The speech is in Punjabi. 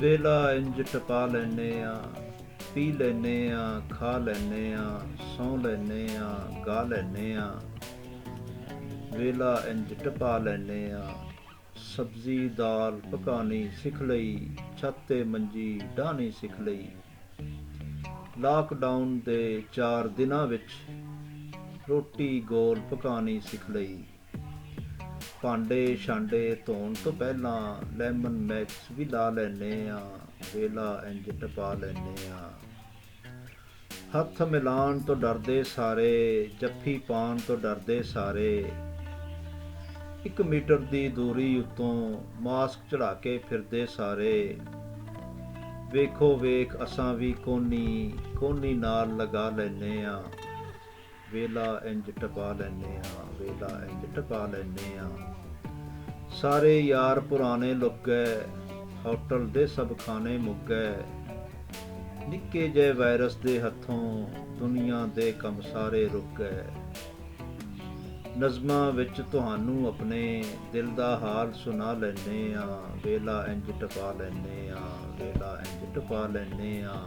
ਵੇਲਾ ਇੰਜ ਟਪਾ ਲੈਨੇ ਆ, ਪੀ ਲੈਨੇ ਆ, ਖਾ ਲੈਨੇ ਆ, ਸੌਂ ਲੈਨੇ ਆ, ਗਾ ਲੈਨੇ ਆ। ਵੇਲਾ ਇੰਜ ਟਪਾ ਲੈਨੇ ਆ, ਸਬਜ਼ੀ ਦਾਲ ਪਕਾਣੀ ਸਿੱਖ ਲਈ, ਛੱਤ ਤੇ ਮੰਜੀ ਡਾਹਣੀ ਸਿੱਖ ਲਈ। ਲਾਕਡਾਊਨ ਦੇ 4 ਦਿਨਾਂ ਵਿੱਚ ਰੋਟੀ ਗੋਲ ਪਕਾਣੀ ਸਿੱਖ ਲਈ। ਭਾਂਡੇ ਛਾਂਡੇ ਧੋਣ ਤੋਂ ਪਹਿਲਾਂ ਲੈਮਨ ਮੈਕਸ ਵੀ ਲਾ ਲੈਨੇ ਆ, ਵੇਲਾ ਇੰਜ ਟਪਾ ਲੈਨੇ ਆ। ਹੱਥ ਮਿਲਾਉਣ ਤੋਂ ਡਰਦੇ ਸਾਰੇ, ਜੱਫੀ ਪਾਉਣ ਤੋਂ ਡਰਦੇ ਸਾਰੇ। 1 ਮੀਟਰ ਦੀ ਦੂਰੀ ਉੱਤੋਂ ਮਾਸਕ ਚੜਾ ਕੇ ਫਿਰਦੇ ਸਾਰੇ। ਵੇਖੋ ਵੇਖ ਅਸਾਂ ਵੀ ਕੋਨੀ ਨਾਲ ਲਗਾ ਲੈਨੇ ਆ, ਵੇਲਾ ਇੰਜ ਟਪਾ ਲੈਨੇ ਆ, ਵੇਲਾ ਇੰਜ ਟਪਾ ਲੈਨੇ ਆ। ਸਾਰੇ ਯਾਰ ਪੁਰਾਣੇ ਲੁੱਕ ਗਏ, ਹੋਟਲ ਦੇ ਸਭ ਖਾਣੇ ਮੁੱਕ ਗਏ। ਨਿੱਕੇ ਜਿਹੇ ਵਾਇਰਸ ਦੇ ਹੱਥੋਂ ਦੁਨੀਆ ਦੇ ਕੰਮ ਸਾਰੇ ਰੁਕ ਗਏ। ਨਜ਼ਮਾਂ ਵਿੱਚ ਤੁਹਾਨੂੰ ਆਪਣੇ ਦਿਲ ਦਾ ਹਾਲ ਸੁਣਾ ਲੈਨੇ ਆ, ਵੇਲਾ ਇੰਜ ਟਪਾ ਲੈਨੇ ਆ, ਵੇਲਾ ਇੰਜ ਟਪਾ ਲੈਨੇ ਆ।